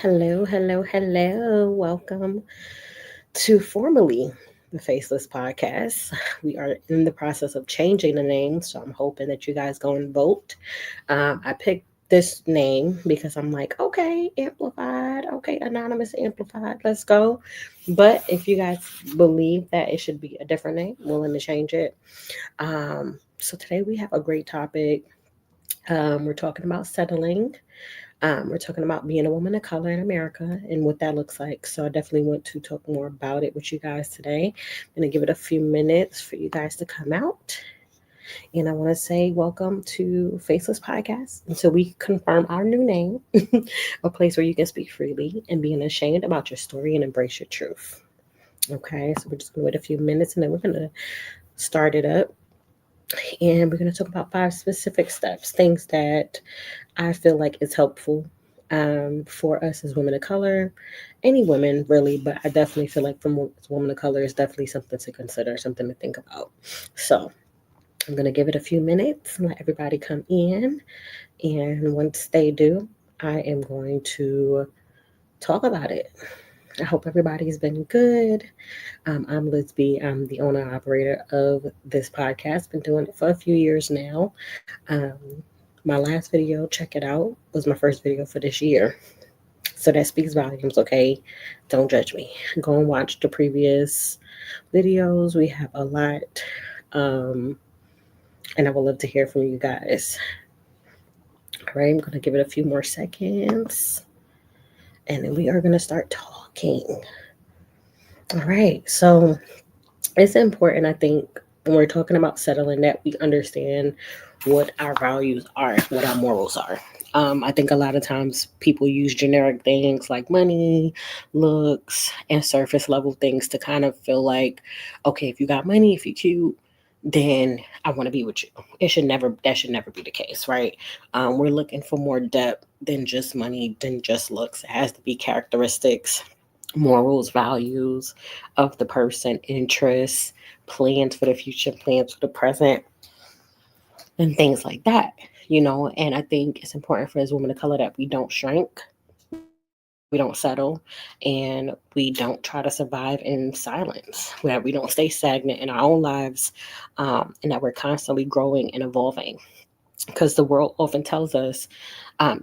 Hello, hello, hello. Welcome to formally the Faceless Podcast. We are in the process of changing the name, so I'm hoping that you guys go and vote. I picked this name because I'm like, okay, amplified, okay, anonymous amplified, let's go. But if you guys believe that it should be a different name, willing to change it. So today we have a great topic. We're talking about settling. We're talking about being a woman of color in America and what that looks like. So I definitely want to talk more about it with you guys today. I'm going to give it a few minutes for you guys to come out. And I want to say welcome to Faceless Podcast until we confirm our new name, a place where you can speak freely and be unashamed about your story and embrace your truth. Okay, so we're just going to wait a few minutes and then we're going to start it up. And we're going to talk about 5 specific steps, things that I feel like is helpful for us as women of color, any women really, but I definitely feel like for women of color is definitely something to consider, something to think about. So I'm going to give it a few minutes and let everybody come in. And once they do, I am going to talk about it. I hope everybody's been good. I'm Liz B. I'm the owner operator of this podcast. Been doing it for a few years now. Um, my last video, check it out, was my first video for this year. So that speaks volumes, okay? Don't judge me. Go and watch the previous videos. We have a lot. Um, and I would love to hear from you guys. All right, I'm going to give it a few more seconds. And then we are going to start talking. All right, so it's important, I think, when we're talking about settling, that we understand what our values are, what our morals are. I think a lot of times people use generic things like money, looks, and surface level things to kind of feel like, okay, if you got money, if you cute, then I want to be with you. That should never be the case, right? We're looking for more depth than just money, than just looks. It has to be characteristics, morals, values of the person, interests, plans for the future, plans for the present, and things like that. And I think it's important for as women of color that we don't shrink, we don't settle, and we don't try to survive in silence, that we don't stay stagnant in our own lives, and that we're constantly growing and evolving. Because the world often tells us,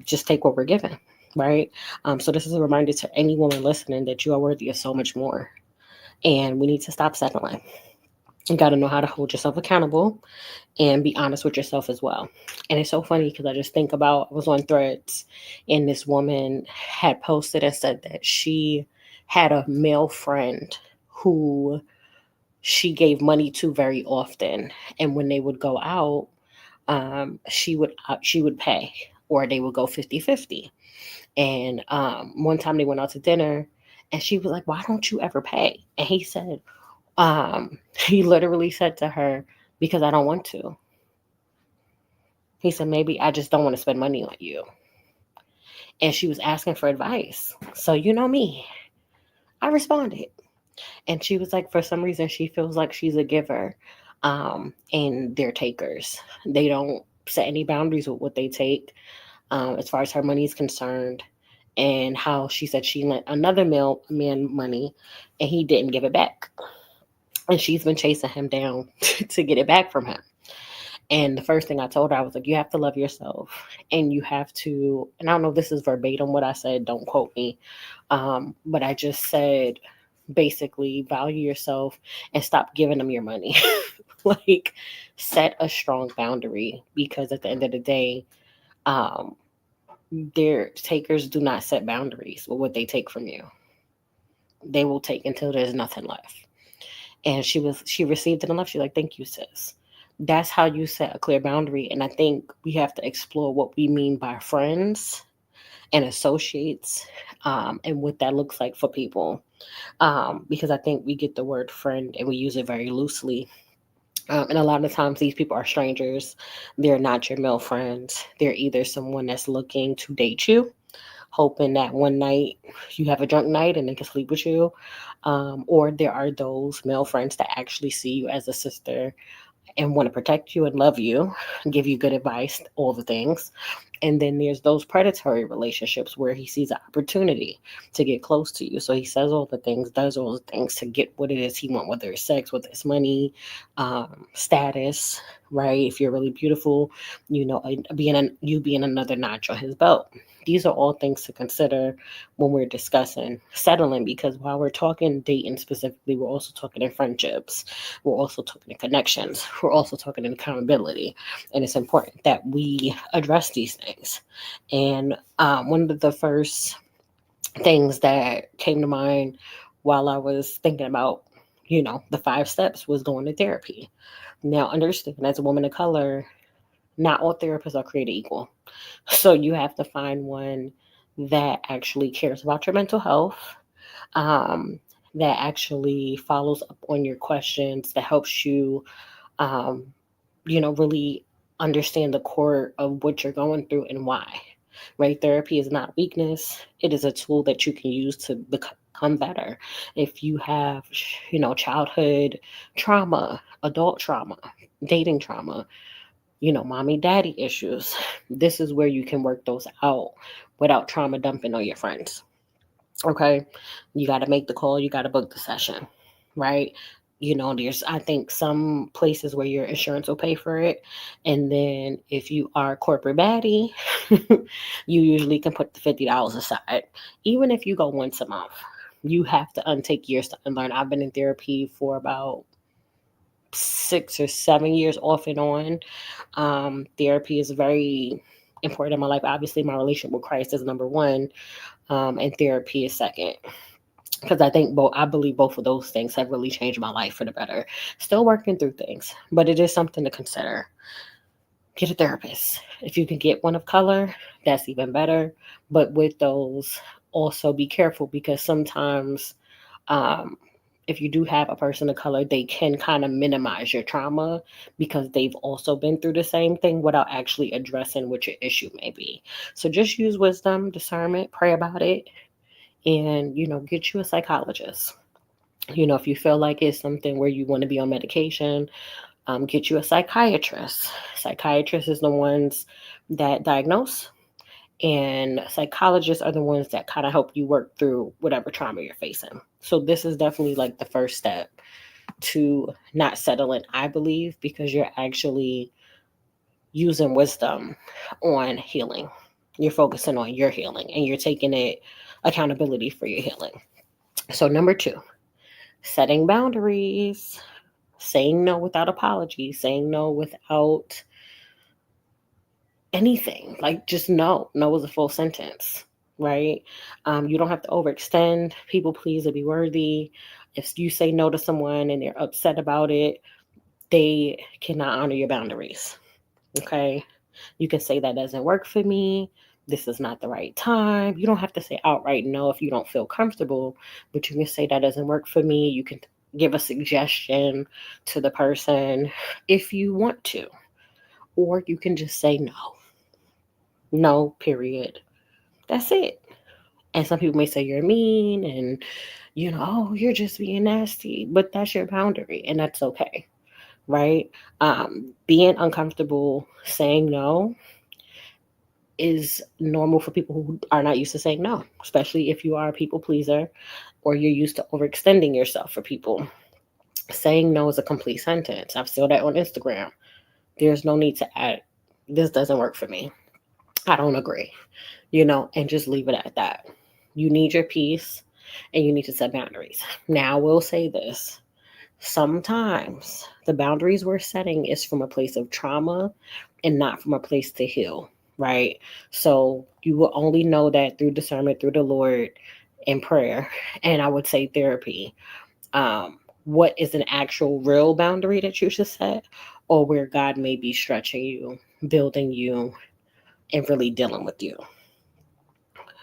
just take what we're given, right? So this is a reminder to any woman listening that you are worthy of so much more, and we need to stop settling. You got to know how to hold yourself accountable and be honest with yourself as well. And it's so funny because I just think about, I was on Threads and this woman had posted and said that she had a male friend who she gave money to very often, and when they would go out, she would pay, or they would go 50-50. And one time they went out to dinner and she was like, why don't you ever pay? And he said, he literally said to her, because I don't want to. He said, maybe I just don't want to spend money on you. And she was asking for advice. So, you know me, I responded. And she was like, for some reason, she feels like she's a giver, and they're takers. They don't set any boundaries with what they take, as far as her money is concerned. And how she said she lent another male man money and he didn't give it back. And she's been chasing him down to get it back from him. And the first thing I told her, I was like, you have to love yourself, and you have to, and I don't know if this is verbatim what I said, don't quote me. But I just said, basically, value yourself and stop giving them your money. Like, set a strong boundary, because at the end of the day, um, their takers do not set boundaries with what they take from you. They will take until there's nothing left. And she received it enough. She's like, thank you, sis. That's how you set a clear boundary. And I think we have to explore what we mean by friends and associates, and what that looks like for people. Because I think we get the word friend and we use it very loosely. And a lot of times these people are strangers. They're not your male friends. They're either someone that's looking to date you, hoping that one night you have a drunk night and they can sleep with you. Or there are those male friends that actually see you as a sister, and want to protect you and love you, give you good advice, all the things. And then there's those predatory relationships where he sees an opportunity to get close to you. So he says all the things, does all the things to get what it is he wants, whether it's sex, whether it's money, status, right? If you're really beautiful, you being another notch on his belt. These are all things to consider when we're discussing settling, because while we're talking dating specifically, we're also talking in friendships, we're also talking in connections, we're also talking in accountability. And it's important that we address these things. And one of the first things that came to mind while I was thinking about, the 5 steps was going to therapy. Now, understand, as a woman of color, not all therapists are created equal. So you have to find one that actually cares about your mental health, um, that actually follows up on your questions, that helps you, um, really understand the core of what you're going through and why. Right? Therapy is not weakness. It is a tool that you can use to become better. If you have, childhood trauma, adult trauma, dating trauma, mommy daddy issues, this is where you can work those out without trauma dumping on your friends. Okay. You got to make the call, you got to book the session, right? There's, I think, some places where your insurance will pay for it. And then if you are corporate baddie, you usually can put the $50 aside. Even if you go once a month, you have to untake years to unlearn. I've been in therapy for about 6 or 7 years off and on. Therapy is very important in my life. Obviously, my relationship with Christ is number one, and therapy is second. Because I believe both of those things have really changed my life for the better. Still working through things, but it is something to consider. Get a therapist. If you can get one of color, that's even better. But with those, also be careful, because sometimes, um, if you do have a person of color, they can kind of minimize your trauma because they've also been through the same thing without actually addressing what your issue may be. So just use wisdom, discernment, pray about it, and get you a psychologist. If you feel like it's something where you want to be on medication, get you a psychiatrist. Psychiatrists is the ones that diagnose, and psychologists are the ones that kind of help you work through whatever trauma you're facing. So this is definitely like the first step to not settling, I believe, because you're actually using wisdom on healing. You're focusing on your healing and you're taking it accountability for your healing. So number 2, setting boundaries, saying no without apology, saying no without anything. Like, just no. No is a full sentence, right? You don't have to overextend. People please to be worthy. If you say no to someone and they're upset about it, they cannot honor your boundaries. Okay? You can say that doesn't work for me. This is not the right time. You don't have to say outright no if you don't feel comfortable, but you can say that doesn't work for me. You can give a suggestion to the person if you want to, or you can just say no. No, period. That's it. And some people may say you're mean and, oh, you're just being nasty, but that's your boundary and that's okay, right? Being uncomfortable saying no is normal for people who are not used to saying no, especially if you are a people pleaser or you're used to overextending yourself for people. Saying no is a complete sentence. I've seen that on Instagram. There's no need to add, this doesn't work for me. I don't agree, and just leave it at that. You need your peace and you need to set boundaries. Now, I will say this. Sometimes the boundaries we're setting is from a place of trauma and not from a place to heal, right? So you will only know that through discernment, through the Lord, and prayer, and I would say therapy. What is an actual real boundary that you should set, or where God may be stretching you, building you, and really dealing with you.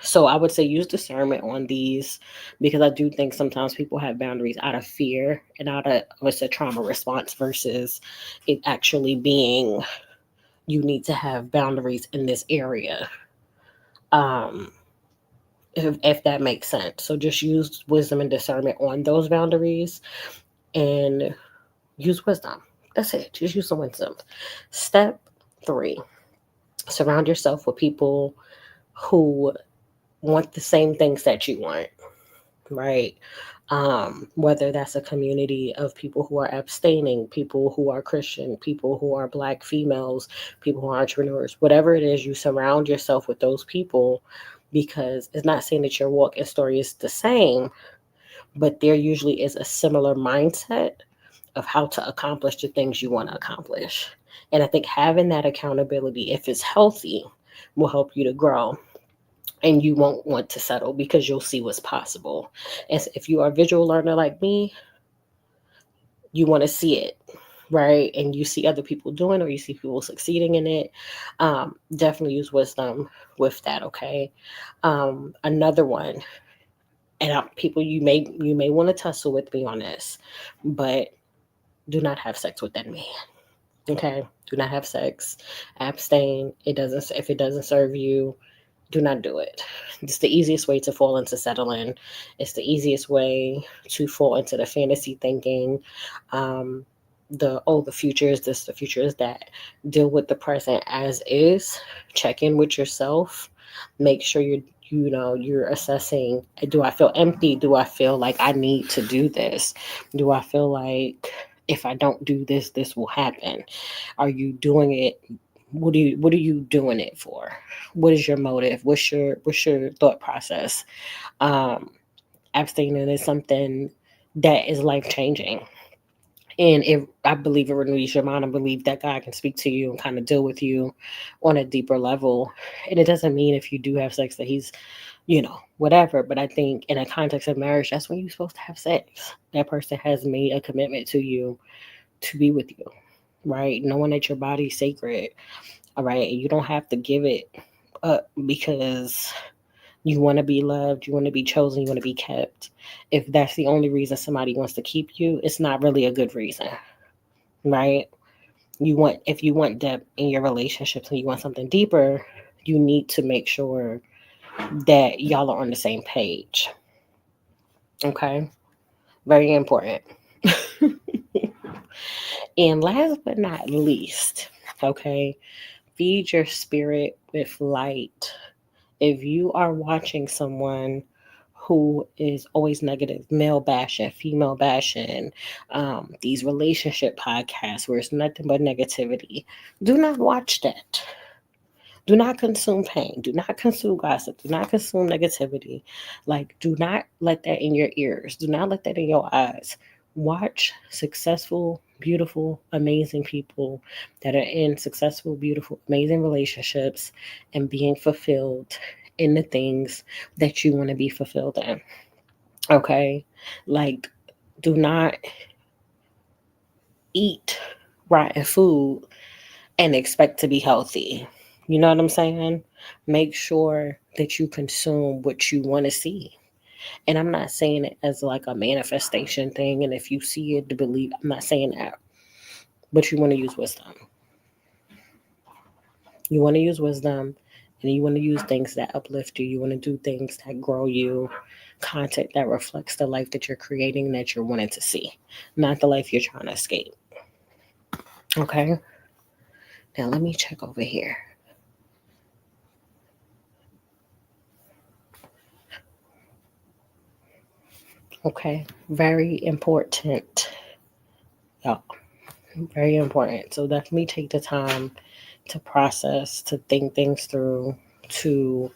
So I would say use discernment on these, because I do think sometimes people have boundaries out of fear and out of what's a trauma response versus it actually being you need to have boundaries in this area. Um, if that makes sense. So just use wisdom and discernment on those boundaries and use wisdom. That's it. Just use some wisdom. Step 3, surround yourself with people who want the same things that you want, right? Whether that's a community of people who are abstaining, people who are Christian, people who are Black females, people who are entrepreneurs, whatever it is, you surround yourself with those people, because it's not saying that your walk and story is the same, but there usually is a similar mindset of how to accomplish the things you want to accomplish. And I think having that accountability, if it's healthy, will help you to grow, and you won't want to settle because you'll see what's possible. And so if you are a visual learner like me, you want to see it, right? And you see other people doing, or you see people succeeding in it. Definitely use wisdom with that. Okay. Another one, and people, you may want to tussle with me on this, but do not have sex with that man. Okay, do not have sex. Abstain. It doesn't, if it doesn't serve you, do not do it. It's the easiest way to fall into settling. It's the easiest way to fall into the fantasy thinking. Um, the future is this, the future is that. Deal with the present as is. Check in with yourself. Make sure you're assessing, do I feel empty? Do I feel like I need to do this? Do I feel like if I don't do this, this will happen? Are you doing it? What are you doing it for? What is your motive? What's your thought process? Um, Abstaining is something that is life changing. And I believe it renews your mind. I believe that God can speak to you and kind of deal with you on a deeper level. And it doesn't mean if you do have sex that he's, whatever. But I think in a context of marriage, that's when you're supposed to have sex. That person has made a commitment to you to be with you, right? Knowing that your body's sacred, all right? You don't have to give it up because you want to be loved, you want to be chosen, you want to be kept. If that's the only reason somebody wants to keep you, it's not really a good reason, right? If you want depth in your relationships and you want something deeper, you need to make sure that y'all are on the same page. Okay? Very important. And last but not least, okay, feed your spirit with light. If you are watching someone who is always negative, male bashing, female bashing, these relationship podcasts where it's nothing but negativity, do not watch that. Do not consume pain. Do not consume gossip. Do not consume negativity. Like, do not let that in your ears. Do not let that in your eyes. Watch successful, beautiful, amazing people that are in successful, beautiful, amazing relationships and being fulfilled in the things that you want to be fulfilled in. Okay? Like, do not eat rotten food and expect to be healthy. You know what I'm saying? Make sure that you consume what you want to see. And I'm not saying it as like a manifestation thing. And if you see it to believe, I'm not saying that. But you want to use wisdom. You want to use wisdom, and you want to use things that uplift you. You want to do things that grow you, content that reflects the life that you're creating, that you're wanting to see, not the life you're trying to escape. Okay? Now let me check over here. Okay, very important. Yeah, very important. So definitely take the time to process, to think things through, to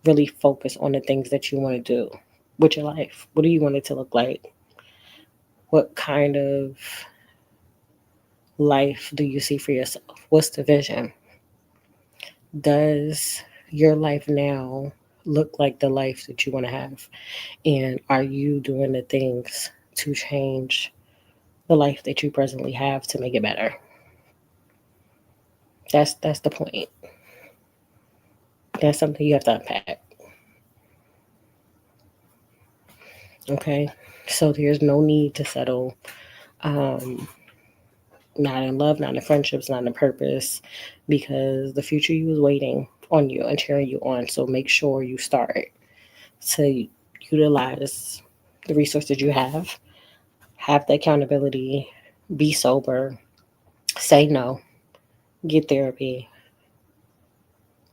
really focus on the things that you want to do with your life. What do you want it to look like? What kind of life do you see for yourself? What's the vision? Does your life now look like the life that you want to have? And are you doing the things to change the life that you presently have to make it better? That's the point. That's something you have to unpack. Okay, so there's no need to settle. Um, Not in love, not in friendships, not in purpose, because the future you is waiting on you and cheering you on. So make sure you start to utilize the resources you have the accountability, be sober, say no, get therapy,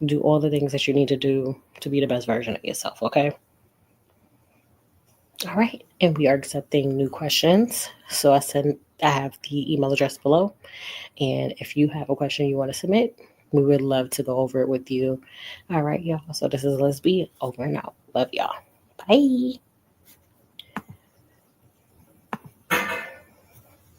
do all the things that you need to do to be the best version of yourself, okay? All right, and we are accepting new questions. So I have the email address below, and if you have a question you want to submit, we would love to go over it with you. All right, y'all. So this is Lesbi over and out. Love y'all. Bye.